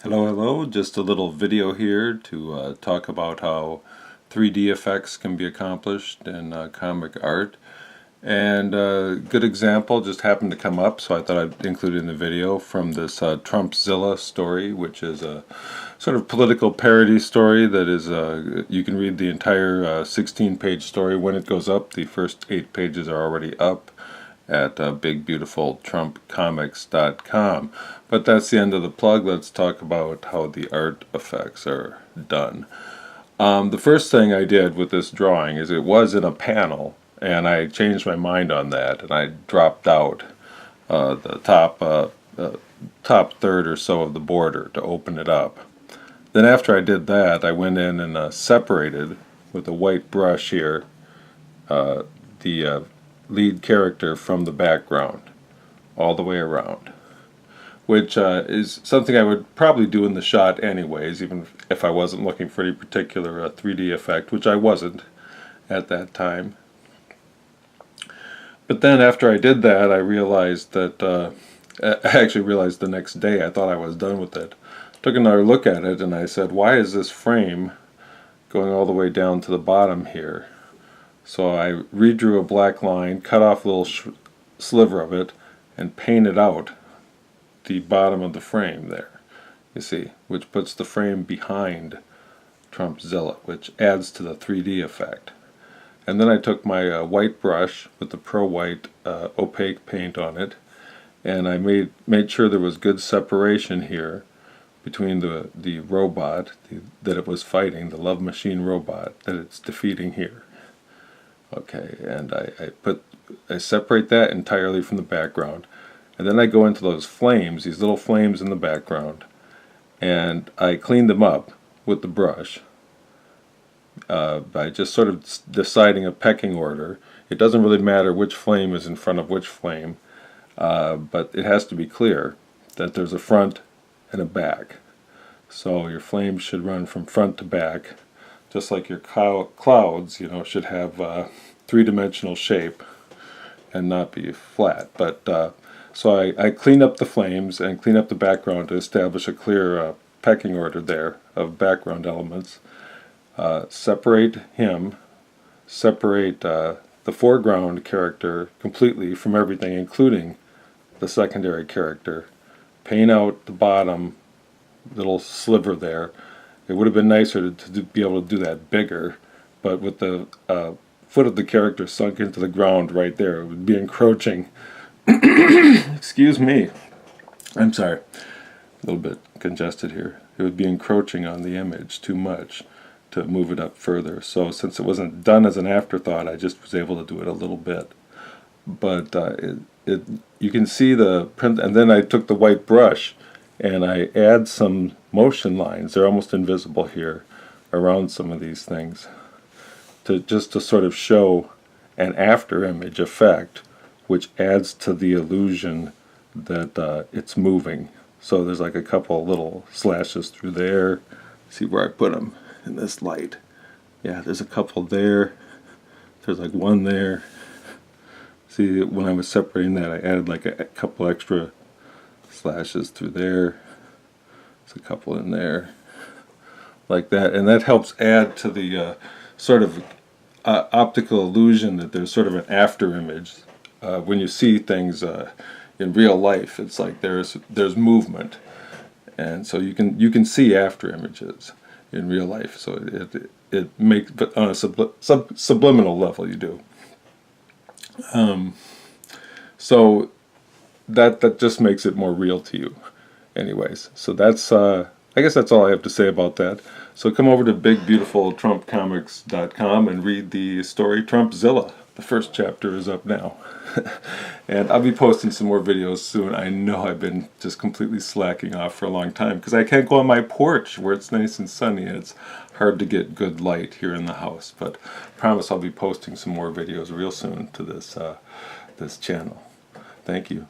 Hello, just a little video here to talk about how 3D effects can be accomplished in comic art. And a good example just happened to come up, so I thought I'd include it in the video, from this Trumpzilla story, which is a sort of political parody story that is, you can read the entire 16-page story when it goes up. The first 8 pages are already up at bigbbeautifultrumpcomics.com. But that's the end of the plug. Let's talk about how the art effects are done. The first thing I did with this drawing is it was in a panel, and I changed my mind on that, and I dropped out the top third or so of the border to open it up. Then after I did that, I went in and separated with a white brush here the lead character from the background all the way around, which is something I would probably do in the shot anyways, even if I wasn't looking for any particular 3D effect, which I wasn't at that time. But then after I did that, I realized that I actually realized the next day. I thought I was done with it. Took another look at it and I said, why is this frame going all the way down to the bottom here? So I redrew a black line, cut off a little sliver of it, and painted out the bottom of the frame there, you see, which puts the frame behind Trumpzilla, which adds to the 3D effect. And then I took my white brush with the Pro White opaque paint on it, and I made sure there was good separation here between the robot that it was fighting, the Love Machine robot that it's defeating here. Okay, and I separate that entirely from the background, and then I go into those flames, these little flames in the background, and I clean them up with the brush by just sort of deciding a pecking order. It doesn't really matter which flame is in front of which flame, but it has to be clear that there's a front and a back. So your flames should run from front to back, just like your clouds, should have three-dimensional shape and not be flat. But so I clean up the flames and clean up the background to establish a clear pecking order there of background elements. Separate him, separate the foreground character completely from everything, including the secondary character. Paint out the bottom little sliver there. It would have been nicer to be able to do that bigger, but with the foot of the character sunk into the ground right there, it would be encroaching. Excuse me. I'm sorry. A little bit congested here. It would be encroaching on the image too much to move it up further. So since it wasn't done as an afterthought, I just was able to do it a little bit. But you can see the print, and then I took the white brush and I add some motion lines. They're almost invisible here around some of these things, just to sort of show an after image effect, which adds to the illusion that it's moving. So there's like a couple little slashes through there. See where I put them in this light. Yeah, there's a couple there. There's like one there. See, when I was separating that, I added like a couple extra slashes through there. There's a couple in there, like that, and that helps add to the sort of optical illusion that there's sort of an after image. When you see things in real life, it's like there's movement, and so you can see after images in real life. So it makes, but on a subliminal level, you do. So that just makes it more real to you. Anyways, so that's I guess that's all I have to say about that. So come over to bigbbeautifultrumpcomics.com and read the story Trumpzilla. The first chapter is up now. And I'll be posting some more videos soon. I know I've been just completely slacking off for a long time because I can't go on my porch where it's nice and sunny and it's hard to get good light here in the house. But I promise I'll be posting some more videos real soon to this channel. Thank you.